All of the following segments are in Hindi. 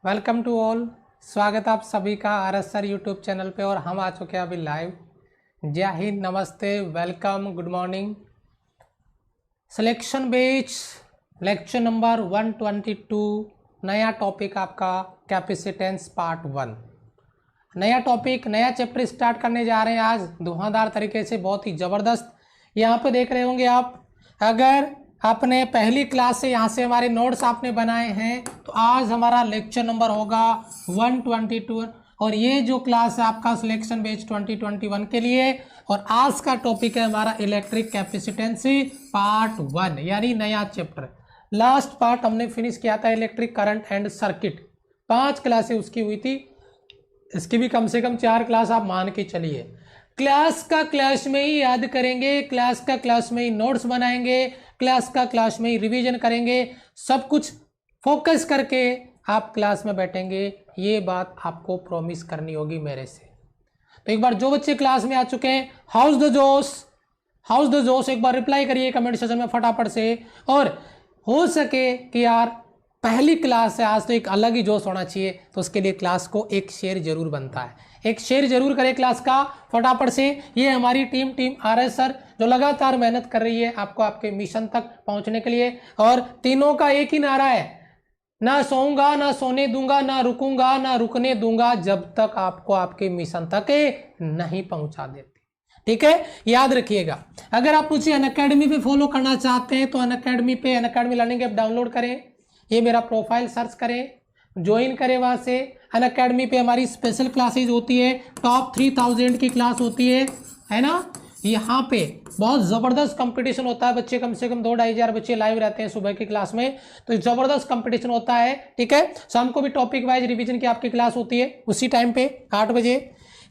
Welcome to all. स्वागत आप सभी का RS सर यूट्यूब चैनल पे और हम आ चुके हैं अभी लाइव। जय हिंद, नमस्ते, वेलकम, गुड मॉर्निंग। सिलेक्शन बेच लेक्चर नंबर 122, नया टॉपिक आपका कैपेसिटेंस पार्ट 1। नया टॉपिक, नया चैप्टर स्टार्ट करने जा रहे हैं आज धुआंधार तरीके से, बहुत ही ज़बरदस्त। यहाँ पे देख रहे होंगे आप, अगर आपने पहली क्लास से यहाँ से हमारे नोट्स आपने बनाए हैं तो आज हमारा लेक्चर नंबर होगा 122 और ये जो क्लास है आपका सिलेक्शन बेच 2021 के लिए। और आज का टॉपिक है हमारा इलेक्ट्रिक कैपेसिटेंसी पार्ट 1 यानी नया चैप्टर। लास्ट पार्ट हमने फिनिश किया था इलेक्ट्रिक करंट एंड सर्किट, 5 क्लासें उसकी हुई थी। इसकी भी कम से कम 4 क्लास आप मान के चलिए। क्लास का क्लास में ही याद करेंगे, क्लास का क्लास में ही नोट्स बनाएंगे, क्लास का क्लास में ही रिवीजन करेंगे, सब कुछ फोकस करके आप क्लास में बैठेंगे। ये बात आपको प्रॉमिस करनी होगी मेरे से। तो एक बार जो बच्चे क्लास में आ चुके हैं, हाउस द जोश एक बार रिप्लाई करिए कमेंट सेक्शन में फटाफट से। और हो सके कि यार पहली क्लास है आज तो एक अलग ही जोश होना चाहिए, तो उसके लिए क्लास को एक शेयर जरूर बनता है। एक शेयर जरूर करें क्लास का फटाफट से। ये हमारी टीम RS सर जो लगातार मेहनत कर रही है आपको आपके मिशन तक पहुंचने के लिए। और तीनों का एक ही नारा है, ना सोऊंगा, ना सोने दूंगा, ना रुकूंगा, ना रुकने दूंगा जब तक आपको आपके मिशन तक नहीं पहुंचा देते। ठीक है, याद रखिएगा। अगर आप मुझे अनअकैडमी पे फॉलो करना चाहते हैं तो अनअकैडमी लर्निंग ऐप डाउनलोड करें, ये मेरा प्रोफाइल सर्च करें, ज्वाइन करें। वहां से अनअकैडमी पे हमारी स्पेशल क्लासेज होती है, टॉप 3000 की क्लास होती है ना। यहाँ पे बहुत ज़बरदस्त कंपटीशन होता है, बच्चे कम से कम 2-2,500 बच्चे लाइव रहते हैं सुबह की क्लास में, तो ज़बरदस्त कंपटीशन होता है। ठीक है, शाम को भी टॉपिक वाइज रिवीजन की आपकी क्लास होती है उसी टाइम पे 8 बजे।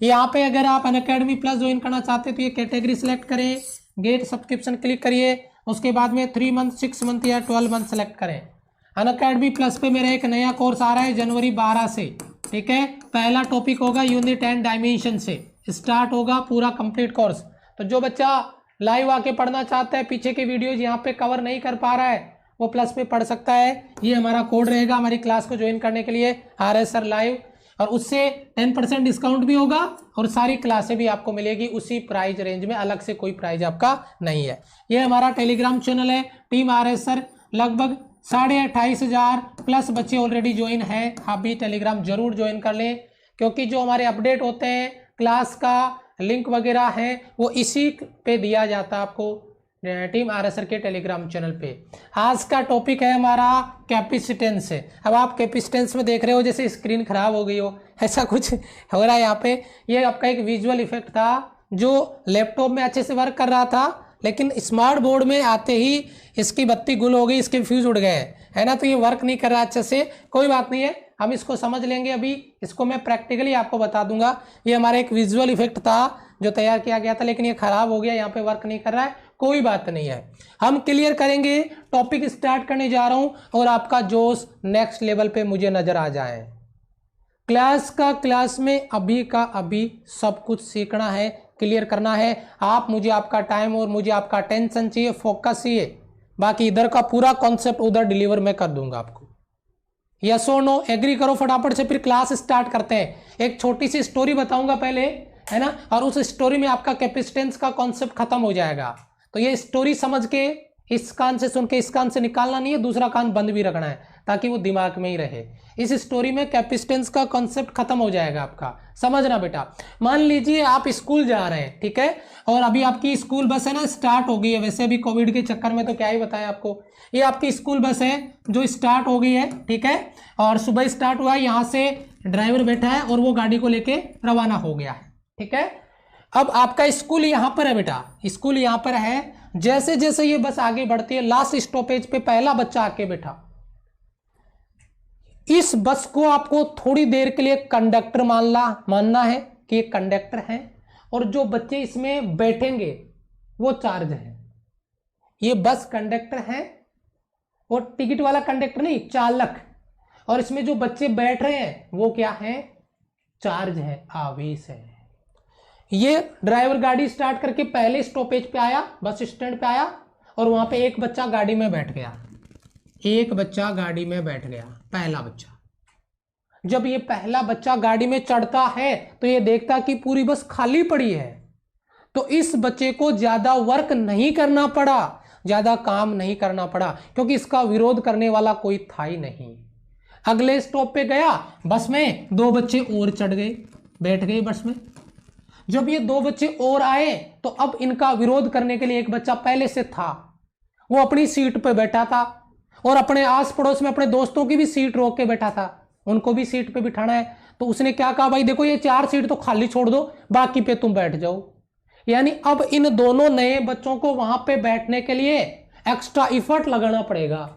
यहाँ पे अगर आप अनअकैडमी प्लस ज्वाइन करना चाहते हैं तो ये कैटेगरी सेलेक्ट करें, गेट सब्सक्रिप्शन क्लिक करिए, उसके बाद में 3 मंथ, 6 मंथ या 12 मंथ सेलेक्ट करें। अनअकैडमी प्लस पे मेरा एक नया कोर्स आ रहा है जनवरी 12 से। ठीक है, पहला टॉपिक होगा यूनिट एंड डायमेंशन से स्टार्ट होगा पूरा कंप्लीट कोर्स। तो जो बच्चा लाइव आके पढ़ना चाहता है, पीछे के वीडियोज यहाँ पे कवर नहीं कर पा रहा है, वो प्लस पे पढ़ सकता है। ये हमारा कोड रहेगा हमारी क्लास को ज्वाइन करने के लिए, RS सर लाइव, और उससे 10% डिस्काउंट भी होगा और सारी क्लासें भी आपको मिलेगी उसी प्राइस रेंज में, अलग से कोई प्राइस आपका नहीं है। ये हमारा टेलीग्राम चैनल है टीम RS सर, लगभग 28,500 प्लस बच्चे ऑलरेडी ज्वाइन है। आप भी टेलीग्राम जरूर ज्वाइन कर लें, क्योंकि जो हमारे अपडेट होते हैं क्लास का लिंक वगैरह है वो इसी पे दिया जाता है आपको टीम RS सर के टेलीग्राम चैनल पे। आज का टॉपिक है हमारा कैपेसिटेंस है। अब आप कैपेसिटेंस में देख रहे हो जैसे स्क्रीन खराब हो गई हो, ऐसा कुछ हो रहा है यहाँ पे। ये आपका एक विजुअल इफेक्ट था जो लैपटॉप में अच्छे से वर्क कर रहा था, लेकिन स्मार्ट बोर्ड में आते ही इसकी बत्ती गुल हो गई, इसके फ्यूज उड़ गए, है ना। तो ये वर्क नहीं कर रहा अच्छे से, कोई बात नहीं है, हम इसको समझ लेंगे। अभी इसको मैं प्रैक्टिकली आपको बता दूंगा। ये हमारा एक विजुअल इफेक्ट था जो तैयार किया गया था, लेकिन ये खराब हो गया, यहाँ पे वर्क नहीं कर रहा है, कोई बात नहीं है, हम क्लियर करेंगे। टॉपिक स्टार्ट करने जा रहा हूं और आपका जोश नेक्स्ट लेवल पे मुझे नजर आ जाए। क्लास में अभी का अभी सब कुछ सीखना है, क्लियर करना है। आप मुझे आपका टाइम और मुझे आपका टेंशन चाहिए, फोकस चाहिए, बाकी इधर का पूरा कॉन्सेप्ट उधर डिलीवर मैं कर दूंगा आपको। यस और नो, एग्री करो फटाफट से, फिर क्लास स्टार्ट करते हैं। एक छोटी सी स्टोरी बताऊंगा पहले, है ना, और उस स्टोरी में आपका कैपेसिटेंस का कॉन्सेप्ट खत्म हो जाएगा। तो ये स्टोरी समझ के इस कान से सुन के इस कान से निकालना नहीं है, दूसरा कान बंद भी रखना है ताकि वो दिमाग में ही रहे। इस स्टोरी में कैपेसिटेंस का कॉन्सेप्ट खत्म हो जाएगा आपका, समझना बेटा। मान लीजिए आप स्कूल जा रहे हैं, ठीक है, और अभी आपकी स्कूल बस है ना स्टार्ट हो गई है। वैसे अभी कोविड के चक्कर में तो क्या ही बताएं आपको, ये आपकी स्कूल बस है जो स्टार्ट हो गई है, ठीक है, और सुबह स्टार्ट हुआ है, यहाँ से ड्राइवर बैठा है और वो गाड़ी को लेके रवाना हो गया है। ठीक है, अब आपका स्कूल यहां पर है बेटा, स्कूल यहां पर है। जैसे जैसे ये बस आगे बढ़ती है, लास्ट स्टॉपेज पे पहला बच्चा आके बैठा। इस बस को आपको थोड़ी देर के लिए कंडक्टर मानना है कि ये कंडक्टर है, और जो बच्चे इसमें बैठेंगे वो चार्ज है। ये बस कंडक्टर है और टिकट वाला कंडक्टर नहीं, चालक। और इसमें जो बच्चे बैठ रहे हैं वो क्या है, चार्ज है, आवेश है। ये ड्राइवर गाड़ी स्टार्ट करके पहले स्टॉपेज पे आया, बस स्टैंड पे आया, और वहां पे एक बच्चा गाड़ी में बैठ गया, पहला बच्चा। जब ये पहला बच्चा गाड़ी में चढ़ता है तो ये देखता कि पूरी बस खाली पड़ी है, तो इस बच्चे को ज्यादा वर्क नहीं करना पड़ा, ज्यादा काम नहीं करना पड़ा, क्योंकि इसका विरोध करने वाला कोई था ही नहीं। अगले स्टॉप पे गया, बस में 2 बच्चे और चढ़ गए, बैठ गए बस में। जब ये 2 बच्चे और आए तो अब इनका विरोध करने के लिए एक बच्चा पहले से था, वो अपनी सीट पे बैठा था और अपने आस पड़ोस में अपने दोस्तों की भी सीट रोक के बैठा था, उनको भी सीट पे बिठाना है। तो उसने क्या कहा, भाई देखो ये 4 सीट तो खाली छोड़ दो, बाकी पे तुम बैठ जाओ। यानी अब इन दोनों नए बच्चों को वहां पे बैठने के लिए एक्स्ट्रा इफर्ट लगाना पड़ेगा,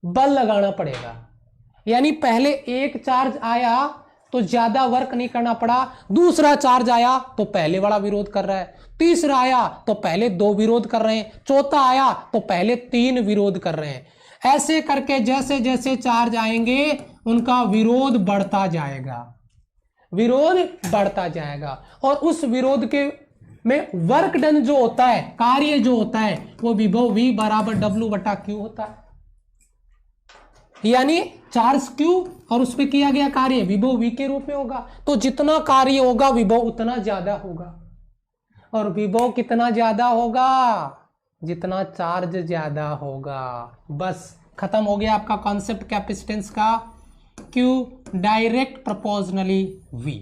बल लगाना पड़ेगा। यानी पहले एक चार्ज आया तो ज्यादा वर्क नहीं करना पड़ा, दूसरा चार्ज आया तो पहले वाला विरोध कर रहा है, तीसरा आया तो पहले 2 विरोध कर रहे हैं, चौथा आया तो पहले 3 विरोध कर रहे हैं। ऐसे करके जैसे जैसे चार्ज आएंगे उनका विरोध बढ़ता जाएगा, विरोध बढ़ता जाएगा। और उस विरोध के में वर्क डन जो होता है, कार्य जो होता है, वो विभव V बराबर W/Q होता है। यानी चार्ज Q और उस पर किया गया कार्य विभव V के रूप में होगा। तो जितना कार्य होगा विभव उतना ज्यादा होगा, और विभव कितना ज्यादा होगा, जितना चार्ज ज्यादा होगा। बस खत्म हो गया आपका कॉन्सेप्ट कैपेसिटेंस का। Q direct proportionally V।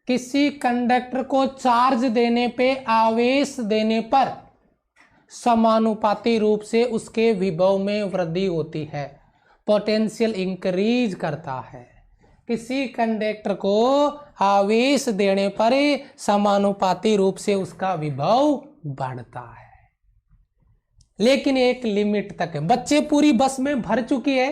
किसी कंडक्टर को चार्ज देने पे, आवेश देने पर समानुपाती रूप से उसके विभव में वृद्धि होती है, पोटेंशियल इंक्रीज करता है। किसी कंडक्टर को आवेश देने पर समानुपाती रूप से उसका विभव बढ़ता है, लेकिन एक लिमिट तक है। बच्चे पूरी बस में भर चुकी है,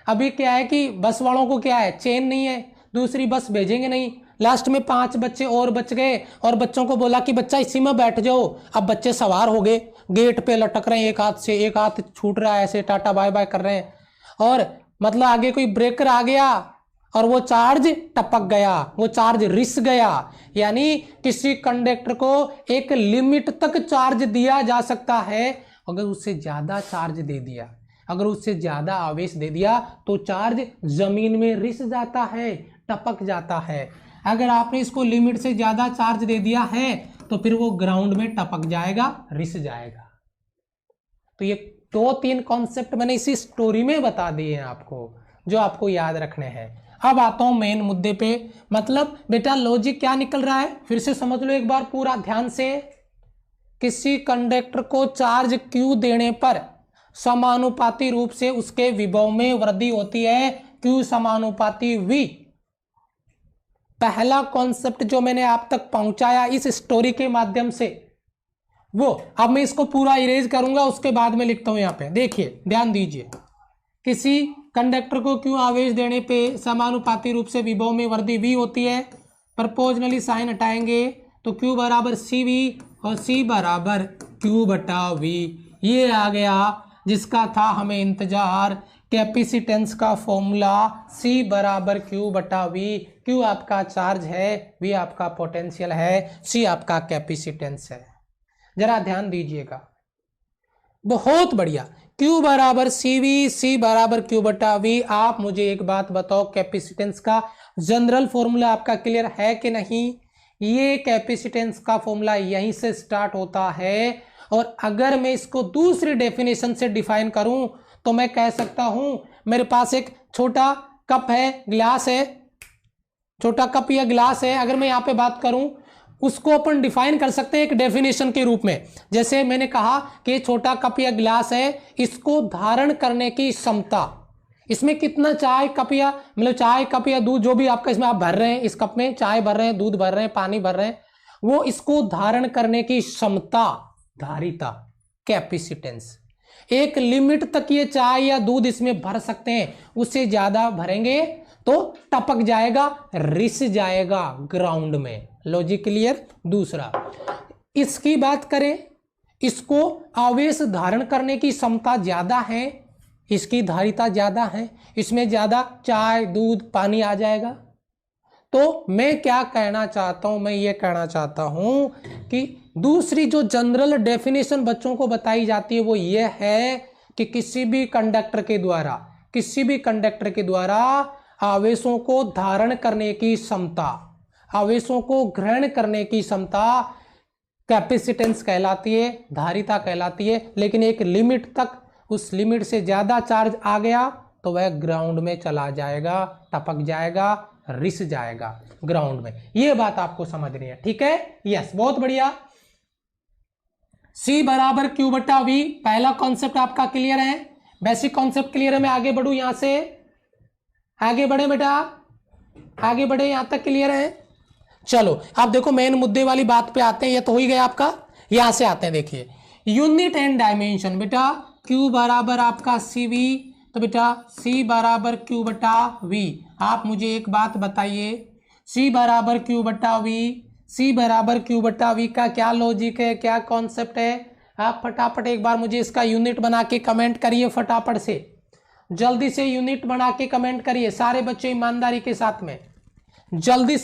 अभी क्या है कि बस वालों को क्या है, चेन नहीं है, दूसरी बस भेजेंगे नहीं। लास्ट में 5 बच्चे और बच गए और बच्चों को बोला कि बच्चा इसी में बैठ जाओ। अब बच्चे सवार हो गए, गेट पे लटक रहे हैं, एक हाथ से एक हाथ छूट रहा है, ऐसे टाटा बाय बाय कर रहे हैं, और मतलब आगे कोई ब्रेकर आ गया और वो चार्ज टपक गया, वो चार्ज रिस गया। यानी किसी कंडक्टर को एक लिमिट तक चार्ज दिया जा सकता है, अगर उससे ज्यादा चार्ज दे दिया, अगर उससे ज्यादा आवेश दे दिया तो चार्ज जमीन में रिस जाता है, टपक जाता है। अगर आपने इसको लिमिट से ज्यादा चार्ज दे दिया है तो फिर वो ग्राउंड में टपक जाएगा, रिस जाएगा। तो ये 2-3 कॉन्सेप्ट मैंने इसी स्टोरी में बता दिए हैं आपको, जो आपको याद रखने हैं। अब आता हूं मेन मुद्दे पे। मतलब बेटा लॉजिक क्या निकल रहा है, फिर से समझ लो एक बार पूरा ध्यान से। किसी कंडक्टर को चार्ज Q देने पर समानुपाती रूप से उसके विभव में वृद्धि होती है, Q समानुपाती V। पहला कॉन्सेप्ट जो मैंने आप तक पहुंचाया इस स्टोरी के माध्यम से, वो अब मैं इसको पूरा इरेज करूंगा, उसके बाद में लिखता हूं यहां पे। देखिए ध्यान दीजिए, किसी कंडक्टर को Q आवेश देने पे समानुपाती रूप से विभव में वृद्धि V होती है। प्रपोर्शनली साइन हटाएंगे तो Q बराबर CV और C बराबर Q/V। ये आ गया जिसका था हमें इंतजार, कैपेसिटेंस का फॉर्मूला C बराबर Q/V। Q आपका चार्ज है, V आपका पोटेंशियल है, C आपका कैपेसिटेंस है। जरा ध्यान दीजिएगा, बहुत बढ़िया। Q बराबर CV, C बराबर Q/V। आप मुझे एक बात बताओ, कैपेसिटेंस का जनरल फॉर्मूला आपका क्लियर है कि नहीं? ये कैपेसिटेंस का फॉर्मूला यहीं से स्टार्ट होता है, और अगर मैं इसको दूसरी डेफिनेशन से डिफाइन करूं तो मैं कह सकता हूं, मेरे पास एक छोटा कप है, ग्लास है, छोटा कप या ग्लास है, अगर मैं यहां पे बात करूं, उसको अपन डिफाइन कर सकते हैं एक डेफिनेशन के रूप में। जैसे मैंने कहा कि छोटा कप या गिलास है, इसको धारण करने की क्षमता, इसमें कितना चाय कप या मतलब चाय कप या दूध जो भी आपका इसमें आप भर रहे हैं, इस कप में चाय भर रहे हैं, दूध भर रहे हैं, पानी भर रहे हैं, वो इसको धारण करने की क्षमता, धारिता, कैपेसिटेंस। एक लिमिट तक ये चाय या दूध इसमें भर सकते हैं, उससे ज्यादा भरेंगे तो टपक जाएगा, रिस जाएगा ग्राउंड में। Logic clear? दूसरा, इसकी बात करें, इसको आवेश धारण करने की क्षमता ज्यादा है, इसकी धारिता ज्यादा है, इसमें ज्यादा चाय दूध पानी आ जाएगा। तो मैं क्या कहना चाहता हूं, मैं ये कहना चाहता हूं कि दूसरी जो जनरल डेफिनेशन बच्चों को बताई जाती है वो ये है कि किसी भी कंडक्टर के द्वारा किसी भी कंडक्टर के द्वारा आवेशों को धारण करने की क्षमता, आवेशों को ग्रहण करने की क्षमता कैपेसिटेंस कहलाती है, धारिता कहलाती है। लेकिन एक लिमिट तक, उस लिमिट से ज्यादा चार्ज आ गया तो वह ग्राउंड में चला जाएगा, टपक जाएगा, रिस जाएगा ग्राउंड में। यह बात आपको समझनी है, ठीक है। यस, बहुत बढ़िया। C बराबर Q बटा V, पहला कॉन्सेप्ट आपका क्लियर है, बेसिक कॉन्सेप्ट क्लियर है। मैं आगे बढ़ू, यहां से आगे बढ़े बेटा, आगे बढ़े, यहां तक क्लियर है। चलो आप देखो मेन मुद्दे वाली बात पे आते हैं। ये तो हो ही गया आपका, यहां से आते हैं। देखिए यूनिट एंड डायमेंशन, बेटा Q बराबर आपका CV, तो बेटा C बराबर Q बटा V। आप मुझे एक बात बताइए, C बराबर Q बटा V, C बराबर Q बटा V का क्या लॉजिक है, क्या कॉन्सेप्ट है? आप फटाफट एक बार मुझे इसका यूनिट बना के कमेंट करिए, फटाफट से, जल्दी से यूनिट बना के कमेंट करिए सारे बच्चे ईमानदारी के साथ में, जल्दी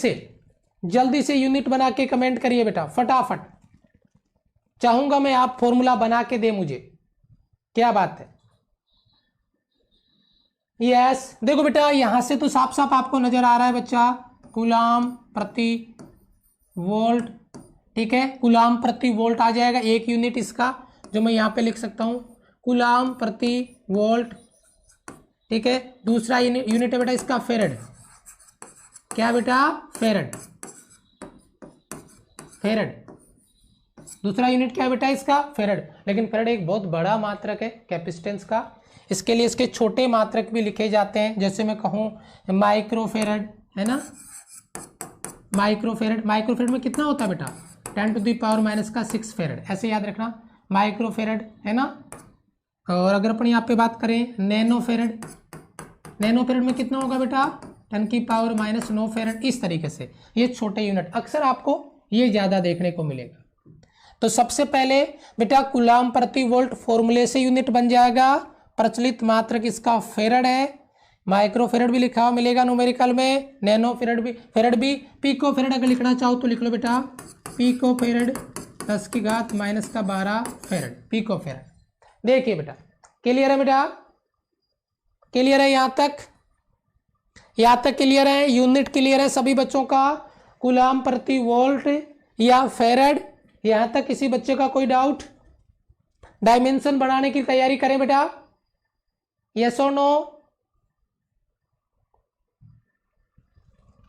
से यूनिट बना के कमेंट करिए बेटा, फटाफट। चाहूंगा मैं आप फॉर्मूला बना के दे मुझे, क्या बात है। यस, देखो बेटा यहां से तो साफ साफ आपको नजर आ रहा है बच्चा, कूलाम प्रति वोल्ट, ठीक है, कूलाम प्रति वोल्ट आ जाएगा एक यूनिट इसका, जो मैं यहां पे लिख सकता हूं, कूलाम प्रति वोल्ट, ठीक है। दूसरा यूनिट है बेटा इसका फेरेड, क्या बेटा, फेरेड, फेरेड। दूसरा यूनिट क्या है बेटा इसका, फेरेड। लेकिन फेरेड एक बहुत बड़ा मात्रक है कैपेसिटेंस का, इसके लिए इसके छोटे मात्रक भी लिखे जाते हैं, जैसे मैं कहूँ माइक्रोफेरेड, है ना, माइक्रोफेरेड। माइक्रोफेरेड में कितना होता है बेटा, 10⁻⁻⁶ फेरेड, ऐसे याद रखना, माइक्रोफेरेड, है ना। और अगर अपन यहाँ पे बात करें नैनोफेरेड, नैनोफेरेड में कितना होगा बेटा, 10⁻⁹ फेरेड। इस तरीके से ये छोटे यूनिट अक्सर आपको ये ज्यादा देखने को मिलेगा। तो सबसे पहले बेटा कूलाम प्रति वोल्ट फॉर्मूले से यूनिट बन जाएगा, प्रचलित मात्रक इसका फेरेड है, माइक्रोफेरेड भी लिखा हुआ मिलेगा न्यूमेरिकल में, नैनोफेरेड भी, फेरेड भी। पिको फेरेड अगर लिखना चाहो तो लिख लो बेटा, पिको फेरेड 10⁻⁻12 फेरेड, पिको फेरेड। देखिए बेटा क्लियर है बेटा, क्लियर है यहाँ तक, यहाँ तक क्लियर है, यूनिट क्लियर है सभी बच्चों का, कूलाम प्रति वोल्ट या फेरेड, यहाँ तक किसी बच्चे का कोई डाउट? डायमेंशन बढ़ाने की तैयारी करें बेटा, यस और नो,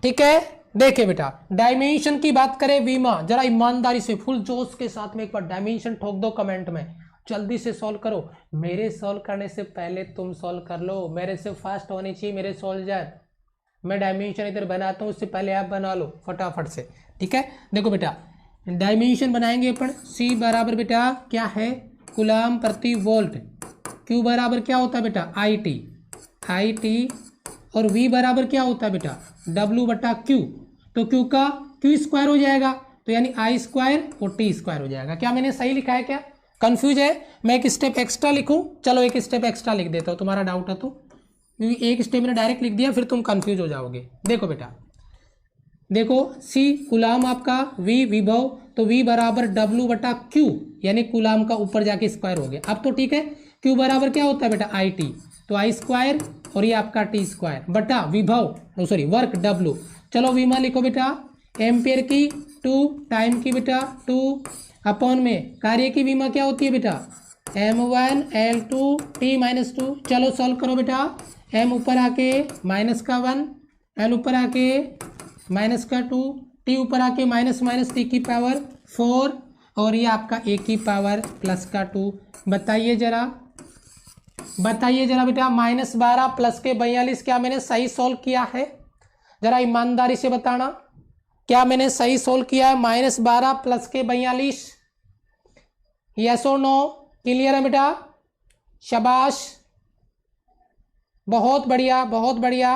ठीक है। देखिए बेटा डायमेंशन की बात करें, वीमा जरा ईमानदारी से फुल जोश के साथ में एक बार डायमेंशन ठोक दो कमेंट में, जल्दी से सॉल्व करो। मेरे सॉल्व करने से पहले तुम सॉल्व कर लो, मेरे से फास्ट होनी चाहिए मेरे सोल्जर। मैं डायमेंशन इधर बनाता हूँ, उससे पहले आप बना लो फटाफट से, ठीक है। देखो बेटा डायमेंशन बनाएंगे अपन, C बराबर बेटा क्या है, कूलाम प्रति वोल्ट, Q बराबर क्या होता है बेटा, IT, और V बराबर क्या होता है बेटा, W बटा Q। तो Q का Q स्क्वायर हो जाएगा, तो यानी I स्क्वायर और T स्क्वायर हो जाएगा। क्या मैंने सही लिखा है, क्या कंफ्यूज है? मैं एक स्टेप एक्स्ट्रा लिखूं, चलो एक स्टेप एक्स्ट्रा लिख देता हूं, तुम्हारा डाउट है तो, क्योंकि एक स्टेप मैंने डायरेक्ट लिख दिया फिर तुम कंफ्यूज हो जाओगे। देखो बेटा, देखो C कूलाम आपका, V विभव, तो V बराबर W बटा Q, यानी कूलाम का ऊपर जाके स्क्वायर हो गया। अब तो ठीक है, Q बराबर क्या होता है बेटा, IT, तो I स्क्वायर और ये आपका T स्क्वायर बटा विभव, सॉरी वर्क W। चलो वीमा लिखो बेटा, एम्पियर की 2, टाइम की बेटा 2, अपॉन में कार्य की वीमा क्या होती है बेटा, M1 L2 T-2। चलो सॉल्व करो बेटा, M ऊपर आके -1, L ऊपर आके -2, T ऊपर आके -T की पावर 4, और ये आपका A की पावर +2। बताइए जरा, बताइए जरा बेटा, -12 + के 42, क्या मैंने सही सोल्व किया है? जरा ईमानदारी से बताना, क्या मैंने सही सोल्व किया है? -12 + के 42, यस और नो? क्लियर है बेटा, शाबाश, बहुत बढ़िया बहुत बढ़िया।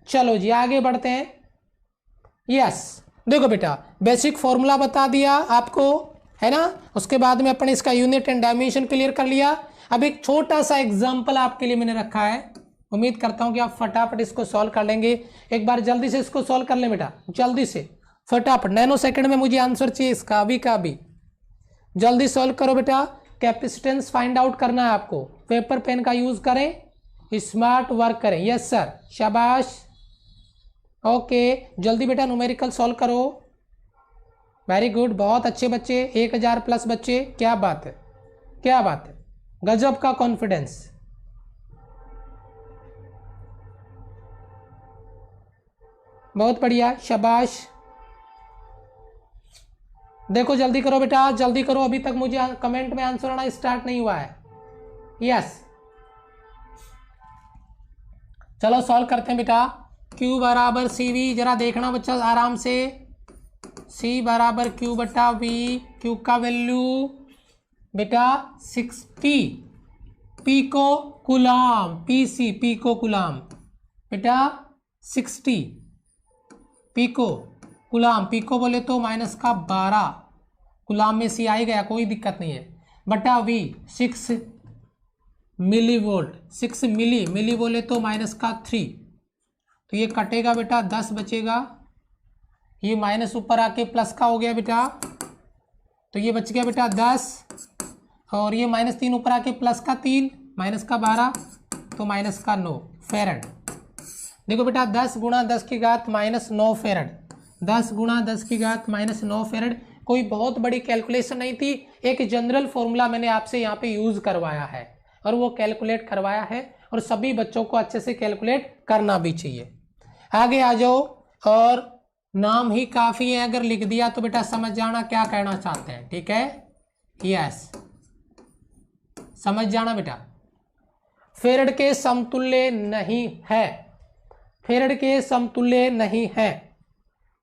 चलो जी आगे बढ़ते हैं। यस देखो बेटा बेसिक फॉर्मूला बता दिया आपको, है ना, उसके बाद में अपन इसका यूनिट एंड डायमेंशन क्लियर कर लिया। अब एक छोटा सा एग्जांपल आपके लिए मैंने रखा है, उम्मीद करता हूं कि आप फटाफट इसको सॉल्व कर लेंगे। एक बार जल्दी से इसको सॉल्व कर ले बेटा, जल्दी से फटाफट, नैनो सेकंड में मुझे आंसर चाहिए इसका, अभी का अभी, जल्दी सॉल्व करो बेटा। कैपेसिटेंस फाइंड आउट करना है आपको, पेपर पेन का यूज करें, स्मार्ट वर्क करें। यस सर, शाबाश। ओके, जल्दी बेटा न्यूमेरिकल सॉल्व करो। वेरी गुड, बहुत अच्छे बच्चे, 1000 प्लस बच्चे, क्या बात है, क्या बात है, गजब का कॉन्फिडेंस। बहुत बढ़िया, शाबाश। देखो जल्दी करो बेटा, जल्दी करो, अभी तक मुझे कमेंट में आंसर आना स्टार्ट नहीं हुआ है। यस, चलो सॉल्व करते हैं बेटा। Q बराबर सी वी, जरा देखना बच्चा आराम से। C बराबर Q बटा V, Q का वैल्यू बेटा 60 pico coulomb, PC pico coulomb बेटा 60 पीको कुलाम, पीको बोले तो माइनस का 12, कुलाम में C आ गया, कोई दिक्कत नहीं है, बटा V 6 मिली वोल्ट, 6 मिली, मिली बोले तो माइनस का 3, तो ये कटेगा बेटा 10 बचेगा, ये माइनस ऊपर आके प्लस का हो गया बेटा, तो ये बच गया बेटा 10, और ये -3 ऊपर आके प्लस का 3, माइनस का 12, तो माइनस का 9 फेरड। देखो बेटा 10 गुणा 10 की घात -9 फेरड, 10 गुणा 10 की घात -9 फेरड, कोई बहुत बड़ी कैलकुलेशन नहीं थी, एक जनरल फॉर्मूला मैंने आपसे यहाँ पे यूज करवाया है और वो कैलकुलेट करवाया है, और सभी बच्चों को अच्छे से कैलकुलेट करना भी चाहिए। आगे आ जाओ, और नाम ही काफ़ी है, अगर लिख दिया तो बेटा समझ जाना क्या कहना चाहते हैं, ठीक है। यस, समझ जाना बेटा। फेरड के समतुल्य नहीं है, फेरड के समतुल्य नहीं है,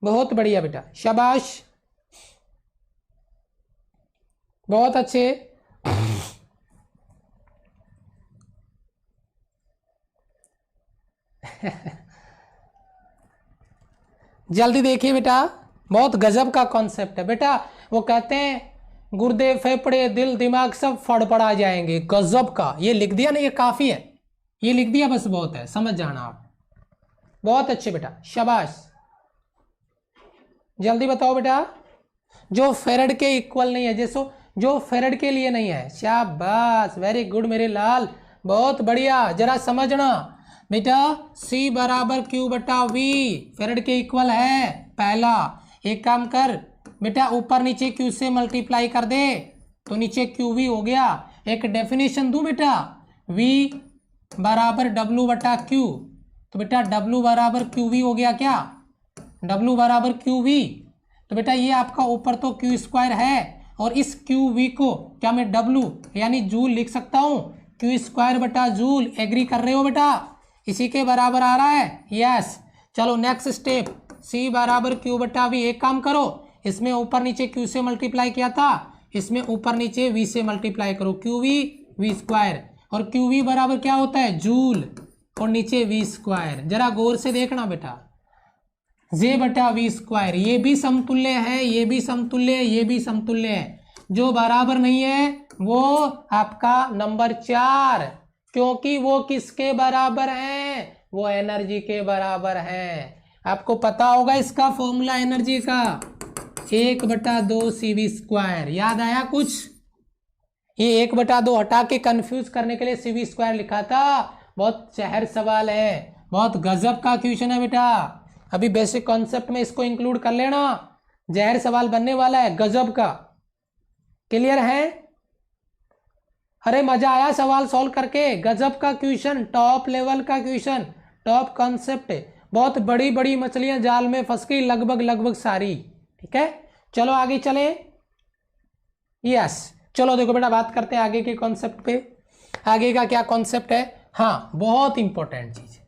बहुत बढ़िया बेटा, शाबाश, बहुत अच्छे। जल्दी देखिए बेटा, बहुत गजब का कॉन्सेप्ट है बेटा। वो कहते हैं गुर्दे फेफड़े दिल दिमाग सब फड़फड़ा जाएंगे, गजब का। ये लिख दिया ना, ये काफी है, ये लिख दिया बस बहुत है, समझ जाना आप। बहुत अच्छे बेटा, शाबाश। जल्दी बताओ बेटा, जो फेरड के इक्वल नहीं है, जैसो जो फेरड के लिए नहीं है, शाबाश, वेरी गुड मेरे लाल, बहुत बढ़िया। जरा समझना बेटा, C बराबर Q बटा V फेरड के इक्वल है, पहला। एक काम कर बेटा, ऊपर नीचे Q से मल्टीप्लाई कर दे तो नीचे QV हो गया। एक डेफिनेशन दूं बेटा, V बराबर W बटा Q, तो बेटा W बराबर QV हो गया क्या, W बराबर QV, तो बेटा ये आपका ऊपर तो Q स्क्वायर है, और इस QV को क्या मैं W यानी जूल लिख सकता हूँ, Q स्क्वायर बटा जूल, एग्री कर रहे हो बेटा, इसी के बराबर आ रहा है। यस, चलो नेक्स्ट स्टेप, C बराबर Q बटा V, एक काम करो, इसमें ऊपर नीचे Q से मल्टीप्लाई किया था, इसमें ऊपर नीचे V से मल्टीप्लाई करो, QV V स्क्वायर, और QV बराबर क्या होता है, जूल, और नीचे V स्क्वायर। जरा गौर से देखना बेटा, J बटा V स्क्वायर, ये भी समतुल्य है, ये भी समतुल्य है, ये भी समतुल्य है, जो बराबर नहीं है वो आपका नंबर 4, क्योंकि वो किसके बराबर हैं, वो एनर्जी के बराबर हैं। आपको पता होगा इसका फॉर्मूला एनर्जी का, 1/2 CV स्क्वायर, याद आया कुछ, ये 1/2 हटा के कंफ्यूज करने के लिए CV स्क्वायर लिखा था। बहुत जहर सवाल है, बहुत गजब का क्वेश्चन है बेटा, अभी बेसिक कॉन्सेप्ट में इसको इंक्लूड कर लेना, जहर सवाल बनने वाला है, गजब का। क्लियर है? अरे मजा आया सवाल सॉल्व करके, गजब का क्वेश्चन, टॉप लेवल का क्वेश्चन, टॉप कॉन्सेप्ट है, बहुत बड़ी बड़ी मछलियां जाल में फंस गई, लगभग सारी, ठीक है। चलो आगे चले। यस, चलो देखो बेटा, बात करते हैं आगे के कॉन्सेप्ट पे। आगे का क्या कॉन्सेप्ट है, हाँ बहुत इंपॉर्टेंट चीज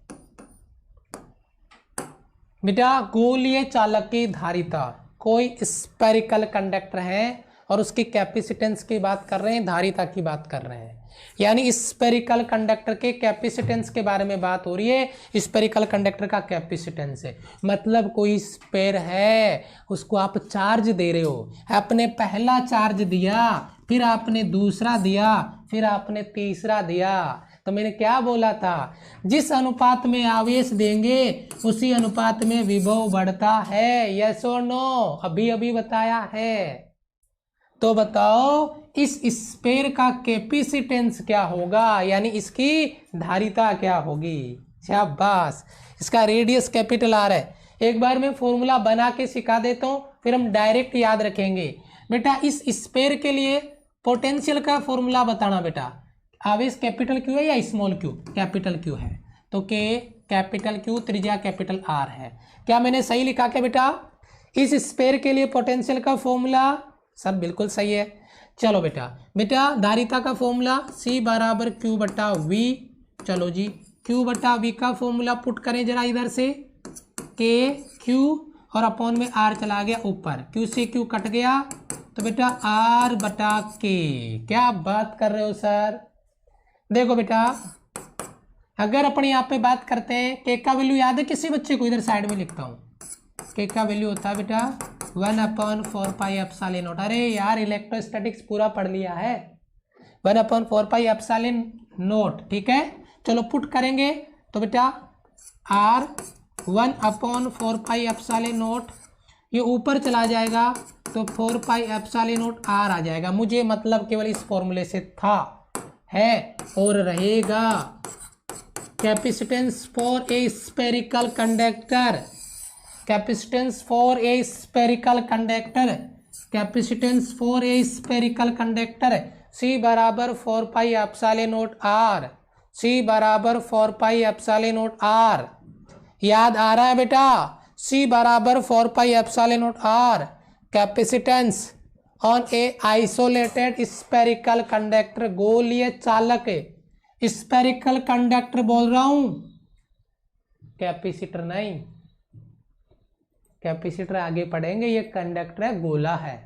बेटा, गोलीय चालक की धारिता, कोई स्पेरिकल कंडक्टर है और उसकी कैपेसिटेंस की बात कर रहे हैं, धारिता की बात कर रहे हैं, यानी स्पेरिकल कंडक्टर के कैपेसिटेंस के बारे में बात हो रही है। स्पेरिकल कंडक्टर का कैपेसिटेंस है मतलब कोई स्पेयर है, उसको आप चार्ज दे रहे हो, आपने पहला चार्ज दिया, फिर आपने दूसरा दिया, फिर आपने तीसरा दिया, तो मैंने क्या बोला था, जिस अनुपात में आवेश देंगे उसी अनुपात में विभव बढ़ता है। यस और नो, अभी अभी बताया है। तो बताओ इस स्फीयर का कैपेसिटेंस क्या होगा, यानी इसकी धारिता क्या होगी। शाबाश, इसका रेडियस कैपिटल आर है। एक बार मैं फॉर्मूला बना के सिखा देता हूँ, फिर हम डायरेक्ट याद रखेंगे। बेटा इस स्फीयर के लिए पोटेंशियल का फॉर्मूला बताना बेटा। आवेश कैपिटल क्यू है या स्मॉल क्यू? कैपिटल क्यू है, तो के कैपिटल क्यू, त्रिज्या कैपिटल आर है। क्या मैंने सही लिखा क्या बेटा? इस स्फीयर के लिए पोटेंशियल का फॉर्मूला सब बिल्कुल सही है। चलो बेटा धारिता का फॉर्मूला C बराबर Q बटा V। चलो जी Q बटा V का फॉर्मूला पुट करें जरा इधर से, K Q और अपॉन में R चला गया ऊपर, Q से Q कट गया, तो बेटा R बटा K। क्या बात कर रहे हो सर? देखो बेटा अगर अपन यहाँ पे बात करते हैं, K का वैल्यू याद है किसी बच्चे को? इधर साइड में लिखता हूँ, K का वैल्यू होता है बेटा 1/4 पाई एप्सिलॉन नॉट। अरे यार इलेक्ट्रोस्टैटिक्स पूरा पढ़ लिया है। 1/4 पाई एप्सिलॉन नॉट, ठीक है। चलो पुट करेंगे तो बेटा R 1/4 पाई एप्सिलॉन नॉट, ये ऊपर चला जाएगा तो 4 पाई एप्सिलॉन नॉट R आ जाएगा। मुझे मतलब केवल इस फॉर्मूले से था, है और रहेगा। Capacitance for a spherical conductor, capacitance for a spherical conductor, capacitance for a spherical conductor C बराबर 4 pi epsilon not R, C बराबर 4 पाई एप्सिलॉन नॉट R। याद आ रहा है बेटा? C बराबर 4 pi epsilon not R। Capacitance on A isolated spherical conductor, गोलीय चालक स्फेरिकल कंडक्टर बोल रहा हूं, कैपेसिटर नहीं। कैपेसिटर आगे पढ़ेंगे, ये कंडक्टर है, गोला है,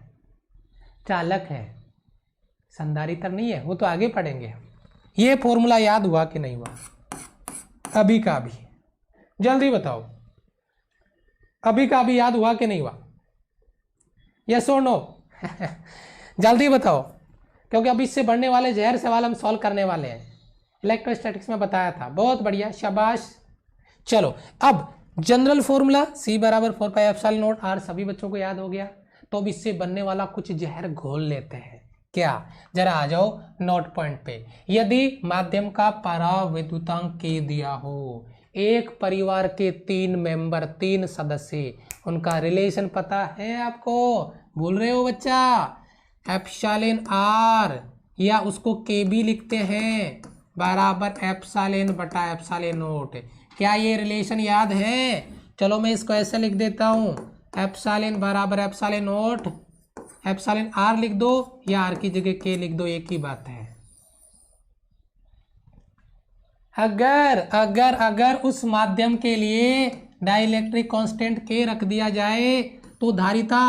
चालक है, संधारित्र नहीं है, वो तो आगे पढ़ेंगे। ये फॉर्मूला याद हुआ कि नहीं हुआ? अभी का भी जल्दी बताओ, अभी का भी याद हुआ कि नहीं हुआ? यस और नो? जल्दी बताओ, क्योंकि अभी इससे बढ़ने वाले जहर सवाल हम सॉल्व करने वाले हैं। इलेक्ट्रोस्टैटिक्स में बताया था, बहुत बढ़िया, शाबाश। चलो अब जनरल फॉर्मूला C बराबर 4 पाई एप्सिलॉन नॉट R सभी बच्चों को याद हो गया। तो अब इससे बनने वाला कुछ जहर घोल लेते हैं। क्या? जरा आ जाओ नोट पॉइंट पे। यदि माध्यम का पराविद्युतांक K दिया हो, एक परिवार के 3 मेंबर, 3 सदस्य, उनका रिलेशन पता है आपको? बोल रहे हो बच्चा? एप्सिलॉन R या उसको K भी लिखते हैं, बराबर एप्सिलॉन बटा एप्सिलॉन नॉट। क्या ये रिलेशन याद है? चलो मैं इसको ऐसे लिख देता हूँ, एप्सिलॉन बराबर एप्सिलॉन नॉट, एप्सिलॉन R लिख दो या R की जगह K लिख दो, एक ही बात है। अगर उस माध्यम के लिए डाइलेक्ट्रिक कांस्टेंट K रख दिया जाए तो धारिता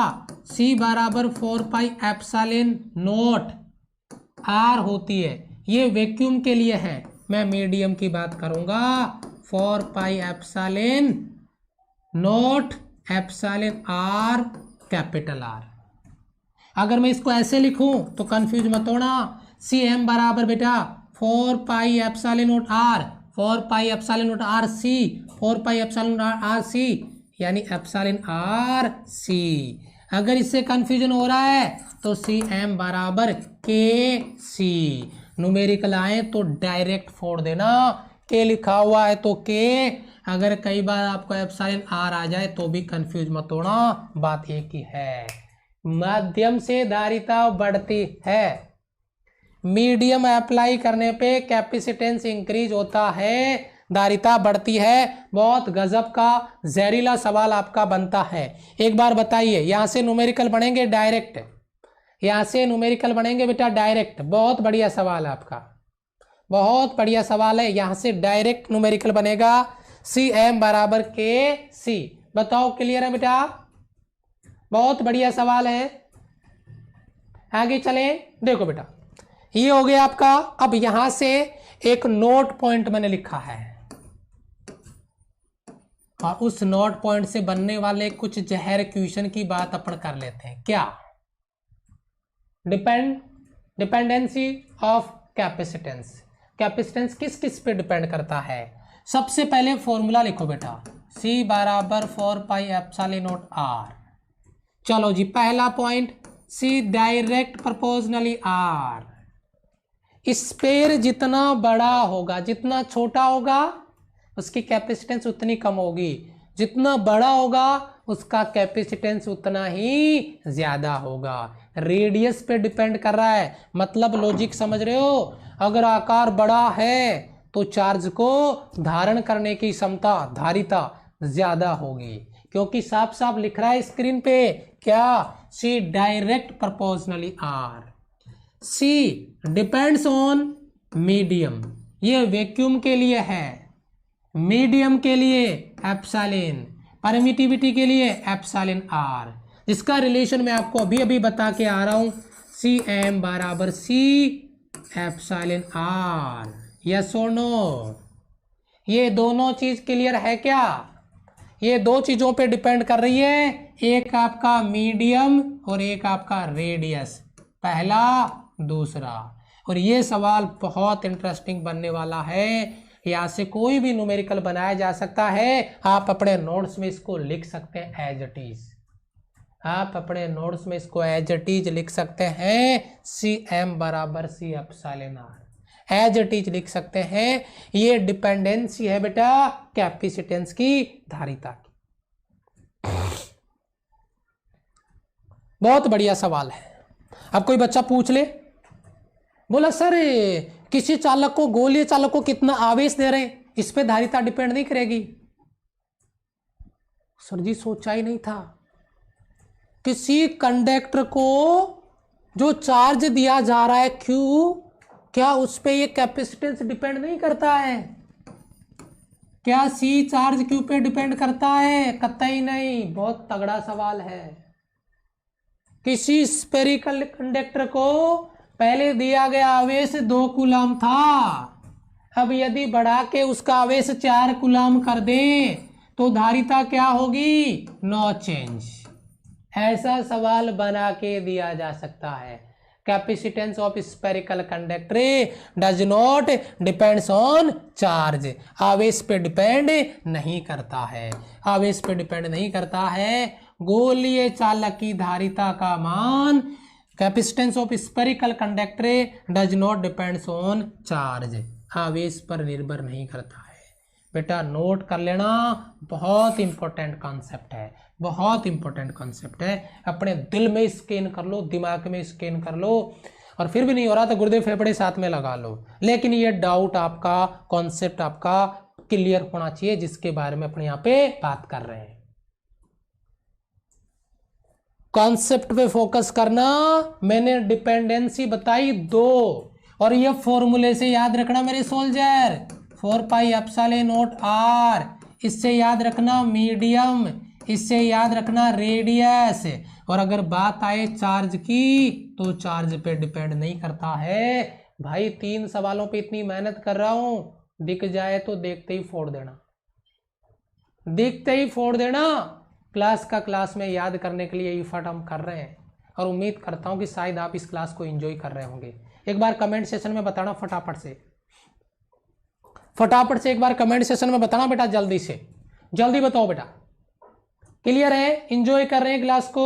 C बराबर 4 पाई एप्सिलॉन नॉट R होती है। ये वैक्यूम के लिए है, मैं मीडियम की बात करूंगा। 4 pi epsilon not epsilon R capital R। अगर मैं इसको ऐसे लिखूं तो कंफ्यूज मत होना। CM बराबर बेटा 4 pi epsilon not R, 4 pi epsilon not R C, 4 pi epsilon not R C, यानी एप्सिलॉन R C। अगर इससे कंफ्यूजन हो रहा है तो CM बराबर KC। न्यूमेरिकल आए तो डायरेक्ट फोड़ देना, K लिखा हुआ है तो K। अगर कई बार आपको एप्सिलॉन R आ जाए तो भी कंफ्यूज मत होना, बात एक ही है। माध्यम से धारिता बढ़ती है, मीडियम अप्लाई करने पे कैपेसिटेंस इंक्रीज होता है, धारिता बढ़ती है। बहुत गजब का जहरीला सवाल आपका बनता है। एक बार बताइए, यहां से न्यूमेरिकल बनेंगे डायरेक्ट, यहां से न्यूमेरिकल बनेंगे बेटा डायरेक्ट। बहुत बढ़िया सवाल है आपका, बहुत बढ़िया सवाल है। यहां से डायरेक्ट न्यूमेरिकल बनेगा, CM बराबर KC। बताओ क्लियर है बेटा? बहुत बढ़िया सवाल है। आगे चले, देखो बेटा ये हो गया आपका। अब यहां से एक नोट पॉइंट मैंने लिखा है और उस नोट पॉइंट से बनने वाले कुछ जहर क्वेश्चन की बात अपन कर लेते हैं। क्या? Dependency of capacitance. कैपेसिटेंस किस किस पे डिपेंड करता है? सबसे पहले फॉर्मूला लिखो बेटा, C बराबर 4 पाई एप्सिलॉन नॉट R। चलो जी पहला point, C direct proportionally R. Sphere जितना बड़ा होगा, जितना छोटा होगा उसकी कैपेसिटेंस उतनी कम होगी, जितना बड़ा होगा उसका कैपेसिटेंस उतना ही ज्यादा होगा। रेडियस पे डिपेंड कर रहा है। मतलब लॉजिक समझ रहे हो? अगर आकार बड़ा है तो चार्ज को धारण करने की क्षमता, धारिता ज्यादा होगी, क्योंकि साफ साफ लिख रहा है स्क्रीन पे क्या, C direct proportionally R. C depends on medium, ये वैक्यूम के लिए है, मीडियम के लिए एप्सिलॉन, परमिटिविटी के लिए एप्सिलॉन आर, जिसका रिलेशन मैं आपको अभी अभी बता के आ रहा हूं, सी एम बराबर सी एप्सिलॉन आर। यस और नो? ये दोनों चीज क्लियर है क्या? ये दो चीजों पे डिपेंड कर रही है, एक आपका मीडियम और एक आपका रेडियस, पहला दूसरा। और ये सवाल बहुत इंटरेस्टिंग बनने वाला है, यहाँ से कोई भी न्यूमेरिकल बनाया जा सकता है। आप अपने नोट्स में इसको लिख सकते हैं एज इट इज, आप अपने नोट्स में इसको एज इट इज लिख सकते हैं, सी एम बराबर C epsilon R, as it is लिख सकते हैं। ये डिपेंडेंसी है बेटा कैपेसिटेंस की, धारिता की। बहुत बढ़िया सवाल है। अब कोई बच्चा पूछ ले, बोला सर किसी चालक को, गोलीय चालक को कितना आवेश दे रहे हैं, इस पे धारिता डिपेंड नहीं करेगी? सर जी सोचा ही नहीं था। किसी कंडक्टर को जो चार्ज दिया जा रहा है क्यू, क्या उस पे ये कैपेसिटेंस डिपेंड नहीं करता है? क्या सी चार्ज क्यू पे डिपेंड करता है? कतई नहीं। बहुत तगड़ा सवाल है। किसी स्फेरिकल कंडक्टर को पहले दिया गया आवेश 2 कूलम था, अब यदि बढ़ा के उसका आवेश 4 कूलम कर दें तो धारिता क्या होगी? No change. ऐसा सवाल बना के दिया जा सकता है। Capacitance of spherical conductor does not depends on charge, आवेश पे डिपेंड नहीं करता है, आवेश पे डिपेंड नहीं करता है। गोलीय चालक की धारिता का मान, capacitance of spherical conductor does not depends on charge, आवेश पर निर्भर नहीं करता है। बेटा नोट कर लेना, बहुत इंपॉर्टेंट कॉन्सेप्ट है, बहुत इंपॉर्टेंट कॉन्सेप्ट है। अपने दिल में स्कैन कर लो, दिमाग में स्कैन कर लो, और फिर भी नहीं हो रहा तो गुर्दे फेफड़े साथ में लगा लो। लेकिन ये डाउट आपका, कॉन्सेप्ट आपका क्लियर होना चाहिए, जिसके बारे में अपने यहाँ पे बात कर रहे हैं। कॉन्सेप्ट पे फोकस करना। मैंने डिपेंडेंसी बताई 2, और ये फॉर्मूले से याद रखना मेरे soldier, 4 pi epsilon naught R, इससे याद रखना मीडियम, इससे याद रखना रेडियस। और अगर बात आए चार्ज की तो चार्ज पे डिपेंड नहीं करता है। भाई 3 सवालों पे इतनी मेहनत कर रहा हूं, दिख जाए तो देखते ही फोड़ देना, देखते ही फोड़ देना। क्लास का क्लास में याद करने के लिए एफर्ट हम कर रहे हैं, और उम्मीद करता हूं कि शायद आप इस क्लास को एंजॉय कर रहे होंगे। एक बार कमेंट सेशन में बताना फटाफट से, फटाफट से एक बार कमेंट सेशन में बताना बेटा, जल्दी से जल्दी बताओ बेटा। क्लियर है? एंजॉय कर रहे हैं क्लास को,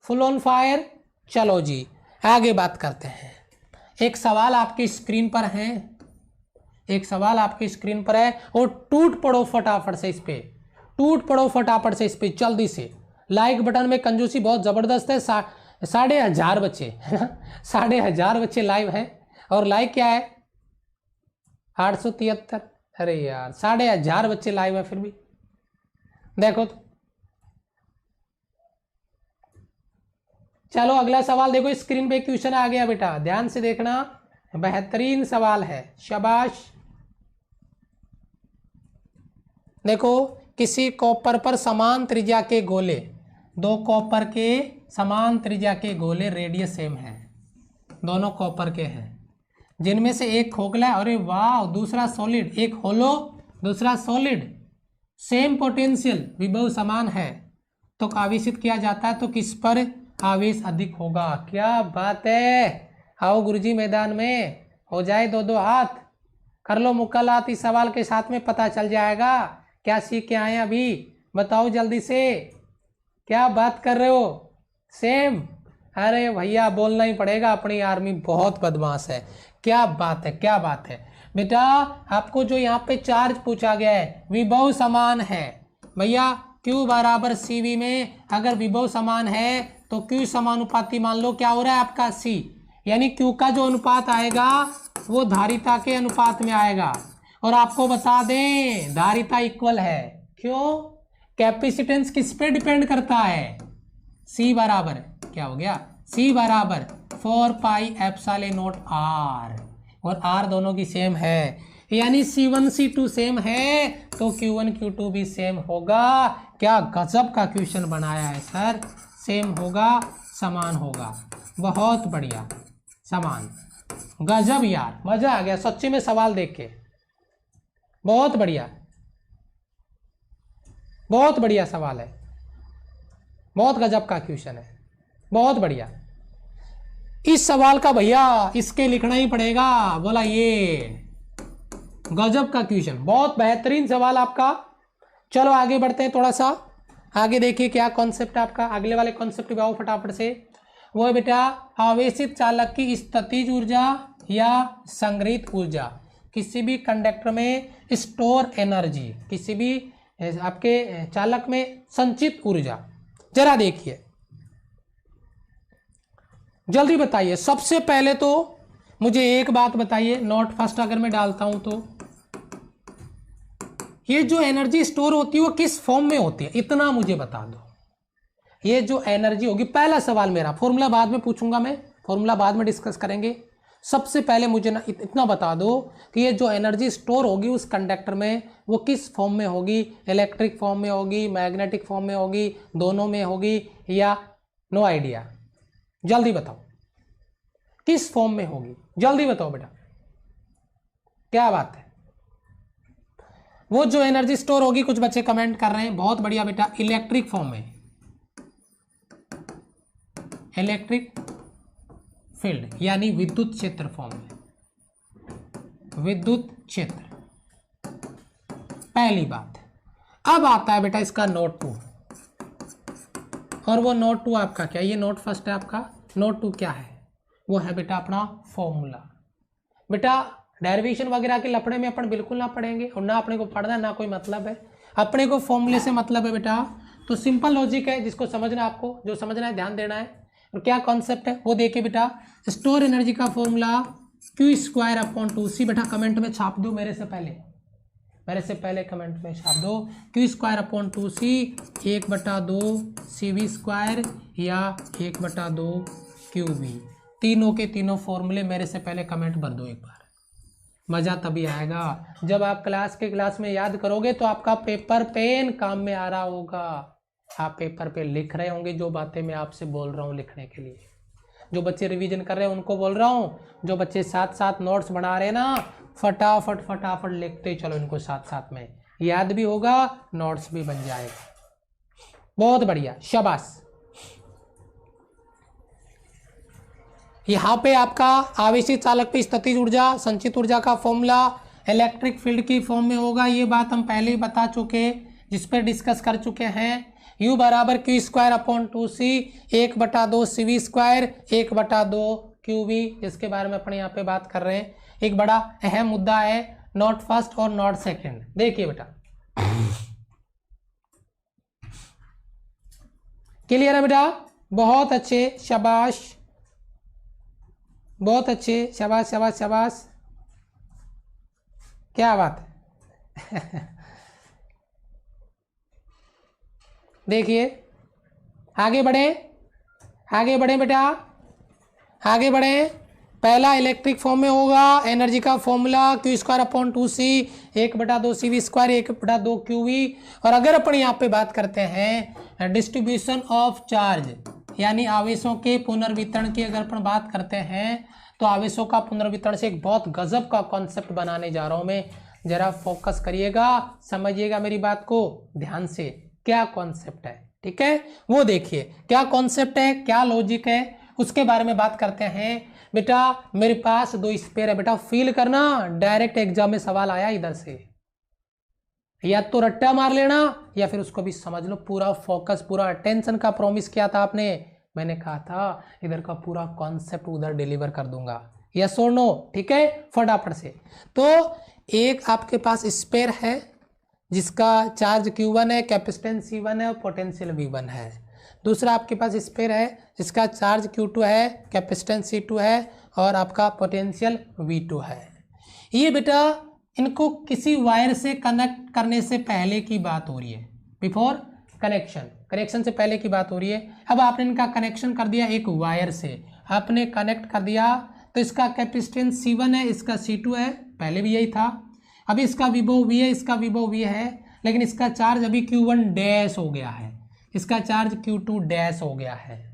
फुल ऑन फायर। चलो जी आगे बात करते हैं। एक सवाल आपकी स्क्रीन पर है, एक सवाल आपकी स्क्रीन पर है, और टूट पड़ो फटाफट से इस पे, टूट पड़ो फटाफट से इस पे जल्दी से। लाइक बटन में कंजूसी बहुत जबरदस्त है। 1,500 बच्चे है ना, 1,500 बच्चे लाइव हैं, और लाइक क्या है 873। अरे यार 1,500 बच्चे लाइव है, फिर भी देखो तो। चलो अगला सवाल देखो, स्क्रीन पे क्वेश्चन आ गया बेटा, ध्यान से देखना, बेहतरीन सवाल है, शाबाश। देखो, किसी कॉपर पर समान त्रिज्या के गोले, 2 कॉपर के समान त्रिज्या के गोले, रेडियस सेम है, दोनों कॉपर के हैं, जिनमें से एक खोखला है, अरे वाह, दूसरा सॉलिड, एक होलो दूसरा सॉलिड, सेम पोटेंशियल, विभव समान है, तो आवेशित किया जाता है तो किस पर आवेश अधिक होगा? क्या बात है, आओ गुरुजी मैदान में, हो जाए 2-2 हाथ, कर लो मुकल्लात, इस सवाल के साथ में पता चल जाएगा क्या सीख के आए अभी, बताओ जल्दी से, क्या बात कर रहे हो? सेम, अरे भैया बोलना ही पड़ेगा, अपनी आर्मी बहुत बदमाश है। क्या बात है, क्या बात है बेटा। आपको जो यहाँ पे चार्ज पूछा गया है विभव समान है भैया, Q बराबर CV में अगर विभव समान है तो Q समानुपाती मान लो क्या हो रहा है आपका C, यानी Q का जो अनुपात आएगा वो धारिता के अनुपात में आएगा। और आपको बता दें धारिता इक्वल है, क्यों? कैपेसिटेंस किस पे डिपेंड करता है? C बराबर क्या हो गया, C बराबर 4 पाई एप्सिलॉन नॉट R, और R दोनों की सेम है, यानी C1 C2 सेम है तो Q1 Q2 भी सेम होगा। क्या गजब का क्वेश्चन बनाया है सर, सेम होगा, समान होगा, बहुत बढ़िया, समान, गजब यार, मजा आ गया सच्ची में सवाल देख के, बहुत बढ़िया, बहुत बढ़िया सवाल है, बहुत गजब का क्वेश्चन है, बहुत बढ़िया। इस सवाल का भैया इसके लिखना ही पड़ेगा, बोला ये गजब का क्वेश्चन, बहुत बेहतरीन सवाल आपका। चलो आगे बढ़ते हैं, थोड़ा सा आगे देखिए क्या कॉन्सेप्ट है आपका, अगले वाले कॉन्सेप्ट पे आओ फटाफट से। वो है बेटा आवेशित चालक की स्थितिज ऊर्जा या संग्रहित ऊर्जा, किसी भी कंडक्टर में स्टोर एनर्जी, किसी भी आपके चालक में संचित ऊर्जा। जरा देखिए जल्दी बताइए, सबसे पहले तो मुझे एक बात बताइए, नोट फर्स्ट अगर मैं डालता हूं तो ये जो एनर्जी स्टोर होती है वो किस फॉर्म में होती है, इतना मुझे बता दो। ये जो एनर्जी होगी, पहला सवाल मेरा, फॉर्मूला बाद में पूछूंगा मैं, फॉर्मूला बाद में डिस्कस करेंगे। सबसे पहले मुझे ना इतना बता दो कि ये जो एनर्जी स्टोर होगी उस कंडक्टर में वो किस फॉर्म में होगी, इलेक्ट्रिक फॉर्म में होगी, मैग्नेटिक फॉर्म में होगी, दोनों में होगी, या नो आइडिया? जल्दी बताओ किस फॉर्म में होगी, जल्दी बताओ बेटा, क्या बात है। वो जो एनर्जी स्टोर होगी, कुछ बच्चे कमेंट कर रहे हैं, बहुत बढ़िया बेटा, इलेक्ट्रिक फॉर्म में, इलेक्ट्रिक फील्ड यानी विद्युत क्षेत्र फॉर्म में, विद्युत क्षेत्र, पहली बात। अब आता है बेटा इसका नोट 2, और वो नोट 2 आपका क्या, ये नोट फर्स्ट है आपका, नोट 2 क्या है, वो है बेटा अपना फॉर्मूला। बेटा डेरिवेशन वगैरह के लफड़े में अपन बिल्कुल ना पढ़ेंगे, और ना अपने को पढ़ना, ना कोई मतलब है, अपने को फॉर्मूले से मतलब है बेटा। तो सिंपल लॉजिक है, जिसको समझना, आपको जो समझना है ध्यान देना है। और क्या कॉन्सेप्ट है वो देखिए बेटा, स्टोर एनर्जी का फॉर्मूला Q²/2C, बेटा कमेंट में छाप दो, मेरे से पहले कमेंट में छाप दो, Q²/2C 1/2 CV² या 1/2 QV, तीनों के तीनों फॉर्मूले मेरे से पहले कमेंट भर दो एक बार। मजा तभी आएगा जब आप क्लास में याद करोगे, तो आपका पेपर पेन काम में आ रहा होगा, आप पेपर पे लिख रहे होंगे जो बातें मैं आपसे बोल रहा हूँ लिखने के लिए। जो बच्चे रिवीजन कर रहे हैं उनको बोल रहा हूँ, जो बच्चे साथ साथ नोट्स बना रहे हैं ना, फटाफट लिखते चलो, इनको साथ साथ में याद भी होगा, नोट्स भी बन जाएगा। बहुत बढ़िया, शाबाश। यहाँ पे आपका आवेशित चालक पे स्थितिज ऊर्जा, संचित ऊर्जा का फॉर्मूला इलेक्ट्रिक फील्ड की फॉर्म में होगा, ये बात हम पहले ही बता चुके, जिस पे डिस्कस कर चुके हैं। U बराबर Q²/2C 1/2 CV², 1/2 QV, जिसके बारे में अपने यहाँ पे बात कर रहे हैं। एक बड़ा अहम मुद्दा है, नॉट फर्स्ट और नॉट सेकंड। देखिए बेटा, क्लियर है बेटा, बहुत अच्छे, शाबाश, बहुत अच्छे, शाबाश शाबाश शाबाश, क्या बात है। देखिए आगे बढ़े बेटा, आगे बढ़े। पहला इलेक्ट्रिक फॉर्म में होगा, एनर्जी का फॉर्मूला Q²/2C 1/2 CV², 1/2 QV। और अगर अपन यहाँ पे बात करते हैं डिस्ट्रीब्यूशन ऑफ चार्ज, यानी आवेशों के पुनर्वितरण की अगर अपन बात करते हैं, तो आवेशों का पुनर्वितरण से एक बहुत गजब का कॉन्सेप्ट बनाने जा रहा हूं मैं, जरा फोकस करिएगा, समझिएगा मेरी बात को ध्यान से, क्या कॉन्सेप्ट है, ठीक है, वो देखिए क्या कॉन्सेप्ट है, क्या लॉजिक है, उसके बारे में बात करते हैं। बेटा मेरे पास 2 स्पेयर है बेटा, फील करना, डायरेक्ट एग्जाम में सवाल आया इधर से, या तो रट्टा मार लेना या फिर उसको भी समझ लो, पूरा फोकस, पूरा अटेंशन का प्रॉमिस किया था आपने, मैंने कहा था इधर का पूरा कॉन्सेप्ट उधर डिलीवर कर दूंगा, यस और नो, ठीक है, फटाफट से। तो एक आपके पास स्पेयर है जिसका चार्ज Q1 है, कैपेसिटेंस C1 है और पोटेंशियल V1 है। दूसरा आपके पास स्पेयर है जिसका चार्ज Q2 है, कैपेसिटेंस C2 है और आपका पोटेंशियल V2 है। ये बेटा इनको किसी वायर से कनेक्ट करने से पहले की बात हो रही है, बिफोर कनेक्शन, कनेक्शन से पहले की बात हो रही है। अब आपने इनका कनेक्शन कर दिया एक वायर से, आपने कनेक्ट कर दिया, तो इसका कैपेसिटेंस C1 है, इसका C2 है, पहले भी यही था। अभी इसका विभव V है, इसका विभव V है, लेकिन इसका चार्ज अभी Q1 डैश हो गया है, इसका चार्ज Q2 डैश हो गया है।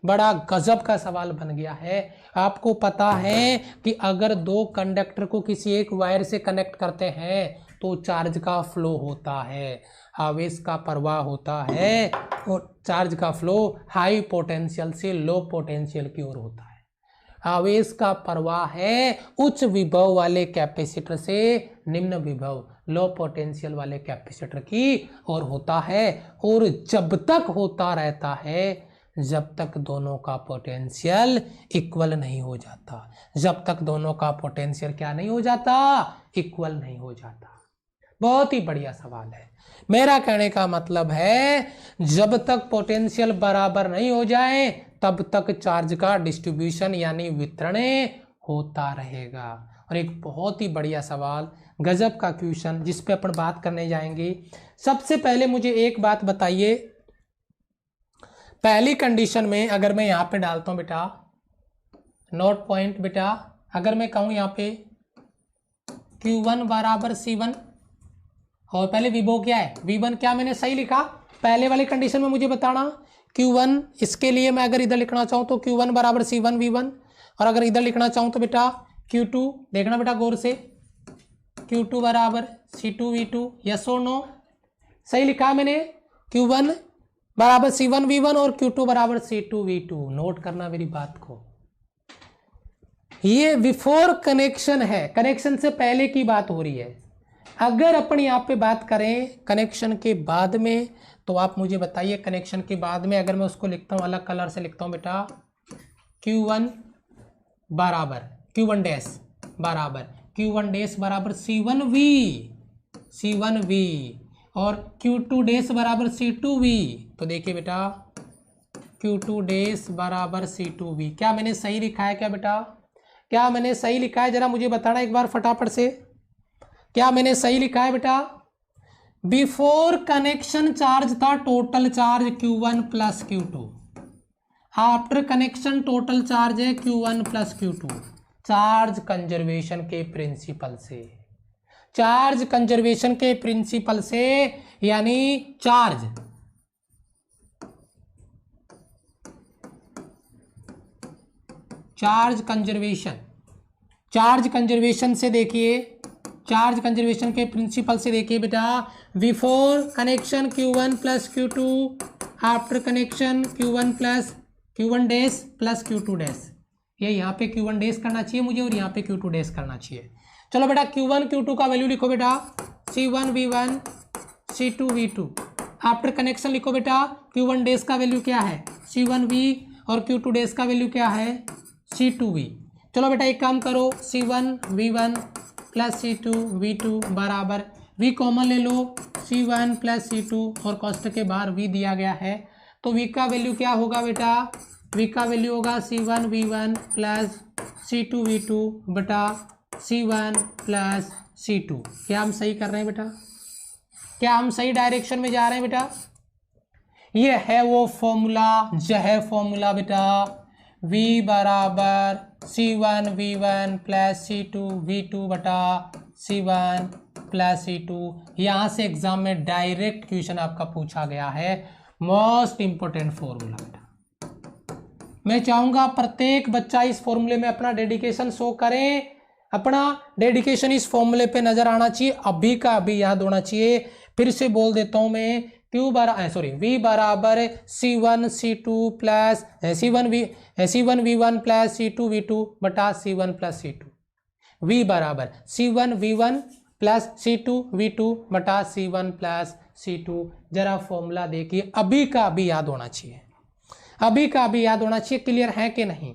बड़ा गजब का सवाल बन गया है। आपको पता है कि अगर दो कंडक्टर को किसी एक वायर से कनेक्ट करते हैं तो चार्ज का फ्लो होता है, आवेश का प्रवाह होता है, और चार्ज का फ्लो हाई पोटेंशियल से लो पोटेंशियल की ओर होता है। आवेश का प्रवाह है उच्च विभव वाले कैपेसिटर से निम्न विभव लो पोटेंशियल वाले कैपेसिटर की ओर होता है, और जब तक होता रहता है जब तक दोनों का पोटेंशियल इक्वल नहीं हो जाता, जब तक दोनों का पोटेंशियल क्या नहीं हो जाता, इक्वल नहीं हो जाता। बहुत ही बढ़िया सवाल है। मेरा कहने का मतलब है जब तक पोटेंशियल बराबर नहीं हो जाए तब तक चार्ज का डिस्ट्रीब्यूशन यानी वितरण होता रहेगा। और एक बहुत ही बढ़िया सवाल, गजब का क्वेश्चन, जिस पे अपन बात करने जाएंगे। सबसे पहले मुझे एक बात बताइए, पहली कंडीशन में अगर मैं यहाँ पे डालता हूँ बेटा नोट पॉइंट, बेटा अगर मैं कहूँ यहाँ पे Q1 बराबर C1, और पहले विभव क्या है V1, क्या मैंने सही लिखा? पहले वाली कंडीशन में मुझे बताना Q1, इसके लिए मैं अगर इधर लिखना चाहूँ तो Q1 बराबर C1 V1, और अगर इधर लिखना चाहूँ तो बेटा Q2, देखना बेटा गौर से, Q2 बराबर C2 V2, यस और नो, सही लिखा मैंने? Q1 बराबर C1 V1 और Q2 बराबर C2 V2। नोट करना मेरी बात को, ये बिफोर कनेक्शन है, कनेक्शन से पहले की बात हो रही है। अगर अपन यहाँ पे बात करें कनेक्शन के बाद में, तो आप मुझे बताइए कनेक्शन के बाद में अगर मैं उसको लिखता हूँ अलग कलर से लिखता हूँ बेटा, Q1 बराबर Q1 डैश बराबर Q1 डैश बराबर C1V और Q2 डैश बराबर C2V। तो देखिए बेटा Q2 डैश बराबर C2V, क्या मैंने सही लिखा है? क्या बेटा क्या मैंने सही लिखा है? जरा मुझे बताना एक बार फटाफट से, क्या मैंने सही लिखा है बेटा? बिफोर कनेक्शन चार्ज था total charge Q1 plus Q2, after connection total charge है Q1 plus Q2। Charge conservation के प्रिंसिपल से, चार्ज कंजर्वेशन के प्रिंसिपल से, यानी चार्ज कंजर्वेशन से देखिए, चार्ज कंजर्वेशन के प्रिंसिपल से देखिए बेटा, before connection Q1 plus Q2, after connection Q1 dash plus Q2 dash. ये यहाँ पे Q1 डैश करना चाहिए मुझे और यहाँ पे Q2 डैश करना चाहिए। चलो बेटा Q1 Q2 का वैल्यू लिखो बेटा, C1 V1 C2 V2। After connection लिखो बेटा, Q1 डैश का वैल्यू क्या है C1V और Q2 डैश का वैल्यू क्या है C2V। चलो बेटा एक काम करो, C1 V1 plus C2 V2 बराबर V कॉमन ले लो, C1 प्लस C2 और कोष्ठक के बाहर V दिया गया है, तो V का वैल्यू क्या होगा बेटा? V का वैल्यू होगा C1 V1 plus C2 V2 बटा C1 प्लस C2। क्या हम सही कर रहे हैं बेटा? क्या हम सही डायरेक्शन में जा रहे हैं बेटा? ये है वो फॉर्मूला, जो है फॉर्मूला बेटा V बराबर C1 V1 plus C2 V2 बटा C1 प्लस C2। यहाँ से एग्जाम में डायरेक्ट क्वेश्चन आपका पूछा गया है, मोस्ट इंपोर्टेंट फॉर्मूला बेटा। मैं चाहूँगा प्रत्येक बच्चा इस फॉर्मूले में अपना डेडिकेशन शो करें, अपना डेडिकेशन इस फॉर्मूले पे नजर आना चाहिए, अभी का अभी याद होना चाहिए। फिर से बोल देता हूँ मैं, V बराबर C1 C2 plus C1 V1 plus C2 V2 बटा C1 प्लस C2। V बराबर C1 V1 plus C2 V2 बटा C1 प्लस C2। जरा फॉर्मूला देखिए, अभी का अभी याद होना चाहिए, अभी का अभी याद होना चाहिए। क्लियर है कि नहीं?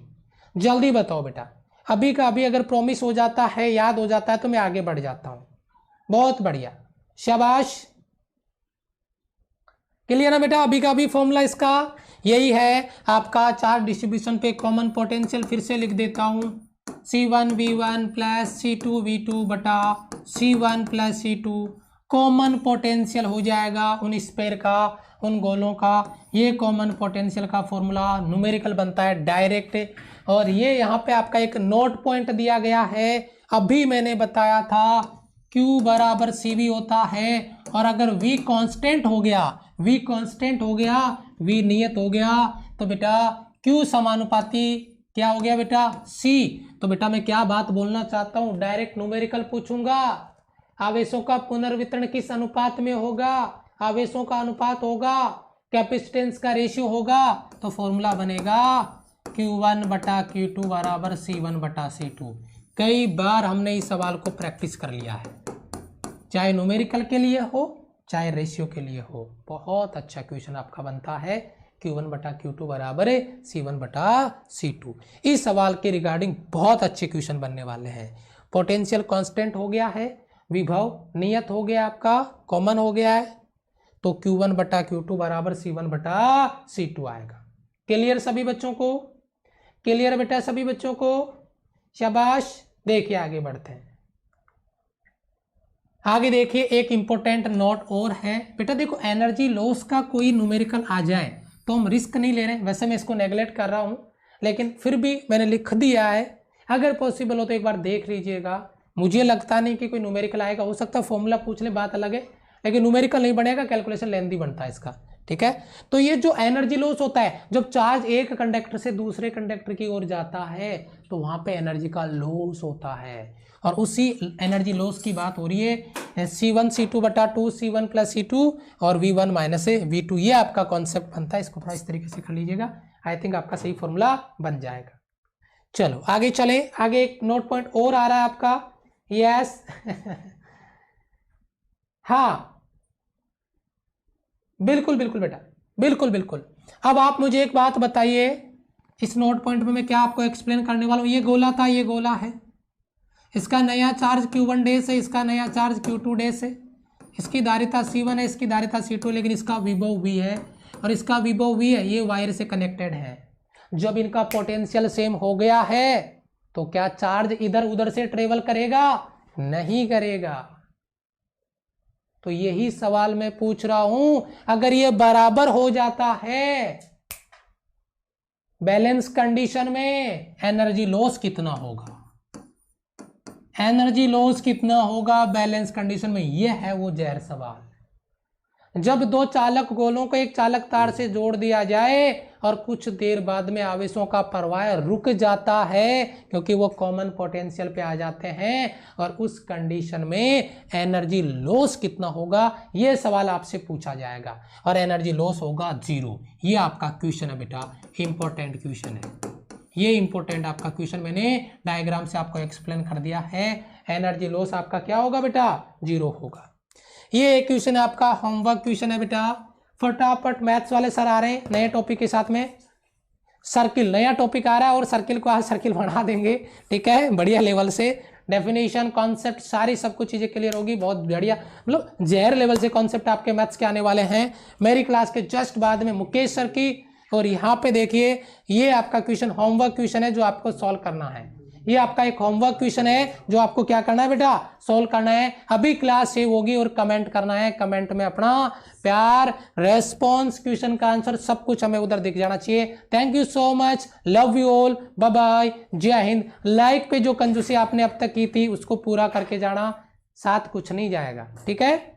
जल्दी बताओ बेटा। अभी का अभी अगर प्रॉमिस हो जाता है, याद हो जाता है, तो मैं आगे बढ़ जाता हूं। बहुत बढ़िया, शाबाश। क्लियर है बेटा? अभी का अभी फॉर्मूला इसका यही है आपका चार्ज डिस्ट्रीब्यूशन पे कॉमन पोटेंशियल। फिर से लिख देता हूं, C1V1 प्लस C2V2 बटा C1 plus C2 common potential हो जाएगा उन स्पेयर का, उन गोलों का। ये कॉमन पोटेंशियल का फॉर्मूला न्यूमेरिकल बनता है डायरेक्ट। और ये यहाँ पे आपका एक नोट पॉइंट दिया गया है। अभी मैंने बताया था Q बराबर CV होता है, और अगर V कांस्टेंट हो गया, V कांस्टेंट हो गया, V नियत हो गया, तो बेटा Q समानुपाती क्या हो गया बेटा? C। तो बेटा मैं क्या बात बोलना चाहता हूं, डायरेक्ट न्यूमेरिकल पूछूंगा। आवेशों का पुनर्वितरण किस अनुपात में होगा? आवेशों का अनुपात होगा, कैपेसिटेंस का रेशियो होगा, तो फॉर्मूला बनेगा Q1 बटा Q2 बराबर C1 बटा C2। कई बार हमने इस सवाल को प्रैक्टिस कर लिया है, चाहे न्यूमेरिकल के लिए हो चाहे रेशियो के लिए हो। बहुत अच्छा क्वेश्चन आपका बनता है। Q1 बटा Q2 बराबर है C1 बटा C2। इस सवाल के रिगार्डिंग बहुत अच्छे क्वेश्चन बनने वाले हैं। पोटेंशियल कांस्टेंट हो गया है, विभव नियत हो गया, आपका कॉमन हो गया है, तो Q1 बटा Q2 बराबर C1 बटा C2 आएगा। क्लियर सभी बच्चों को? क्लियर बेटा सभी बच्चों को? शाबाश। देखिए आगे बढ़ते हैं। आगे देखिए एक इंपॉर्टेंट नोट और है बेटा। देखो एनर्जी लॉस का कोई न्यूमेरिकल आ जाए तो हम रिस्क नहीं ले रहे हैं। वैसे मैं इसको नेगलेक्ट कर रहा हूं, लेकिन फिर भी मैंने लिख दिया है। अगर पॉसिबल हो तो एक बार देख लीजिएगा। मुझे लगता नहीं कि कोई न्यूमेरिकल आएगा, हो सकता है फॉर्मूला पूछ ले, बात अलग है, लेकिन न्यूमेरिकल नहीं बनेगा, कैलकुलेशन लेंथी बनता है इसका। ठीक है, तो ये जो एनर्जी लॉस होता है, जब चार्ज एक कंडक्टर से दूसरे कंडक्टर की ओर जाता है तो वहां पे एनर्जी का लॉस होता है, और उसी एनर्जी लॉस की बात हो रही है। C1 C2 बटा 2 C1 प्लस C2 और V1 माइनस V2, ये आपका कॉन्सेप्ट बनता है। इसको थोड़ा इस तरीके से कर लीजिएगा, आई थिंक आपका सही फॉर्मूला बन जाएगा। चलो आगे चले। आगे एक नोट पॉइंट और आ रहा है आपका। यस हाँ बिल्कुल बिल्कुल बेटा, बिल्कुल बिल्कुल। अब आप मुझे एक बात बताइए, इस नोट पॉइंट में मैं क्या आपको एक्सप्लेन करने वाला हूं। ये गोला था, ये गोला है, इसका नया चार्ज Q1 डैश है, इसका नया चार्ज Q2 डैश है, इसकी धारिता C1 है, इसकी धारिता C2, लेकिन इसका विभव V है और इसका विभव V है। ये वायर से कनेक्टेड है। जब इनका पोटेंशियल सेम हो गया है तो क्या चार्ज इधर उधर से ट्रेवल करेगा? नहीं करेगा। तो यही सवाल मैं पूछ रहा हूं, अगर ये बराबर हो जाता है बैलेंस कंडीशन में, एनर्जी लॉस कितना होगा? एनर्जी लॉस कितना होगा बैलेंस कंडीशन में? यह है वो जहर सवाल। जब दो चालक गोलों को एक चालक तार से जोड़ दिया जाए और कुछ देर बाद में आवेशों का प्रवाह रुक जाता है क्योंकि वो कॉमन पोटेंशियल पे आ जाते हैं, और उस कंडीशन में एनर्जी लॉस कितना होगा, ये सवाल आपसे पूछा जाएगा, और एनर्जी लॉस होगा 0। ये आपका क्वेश्चन है बेटा, इंपॉर्टेंट क्वेश्चन है ये। इंपॉर्टेंट आपका क्वेश्चन मैंने डायग्राम से आपको एक्सप्लेन कर दिया है। एनर्जी लॉस आपका क्या होगा बेटा? 0 होगा। ये एक क्वेश्चन है आपका, होमवर्क क्वेश्चन है बेटा। फटाफट मैथ्स वाले सर आ रहे हैं नए टॉपिक के साथ में। सर्किल नया टॉपिक आ रहा है और सर्किल को आज सर्किल बना देंगे। ठीक है, बढ़िया लेवल से डेफिनेशन कॉन्सेप्ट सारी सब कुछ चीजें क्लियर होगी। बहुत बढ़िया, मतलब जहर लेवल से कॉन्सेप्ट आपके मैथ्स के आने वाले हैं। मेरी क्लास के जस्ट बाद में मुकेश सर की। और यहाँ पे देखिए ये आपका क्वेश्चन होमवर्क क्वेश्चन है जो आपको सॉल्व करना है। ये आपका एक होमवर्क क्वेश्चन है जो आपको क्या करना है बेटा? सॉल्व करना है। अभी क्लास सेव होगी और कमेंट करना है। कमेंट में अपना प्यार, रेस्पॉन्स, क्वेश्चन का आंसर सब कुछ हमें उधर दिख जाना चाहिए। Thank you so much, love you all, bye bye, जय हिंद। लाइक पे जो कंजूसी आपने अब तक की थी उसको पूरा करके जाना, साथ कुछ नहीं जाएगा। ठीक है।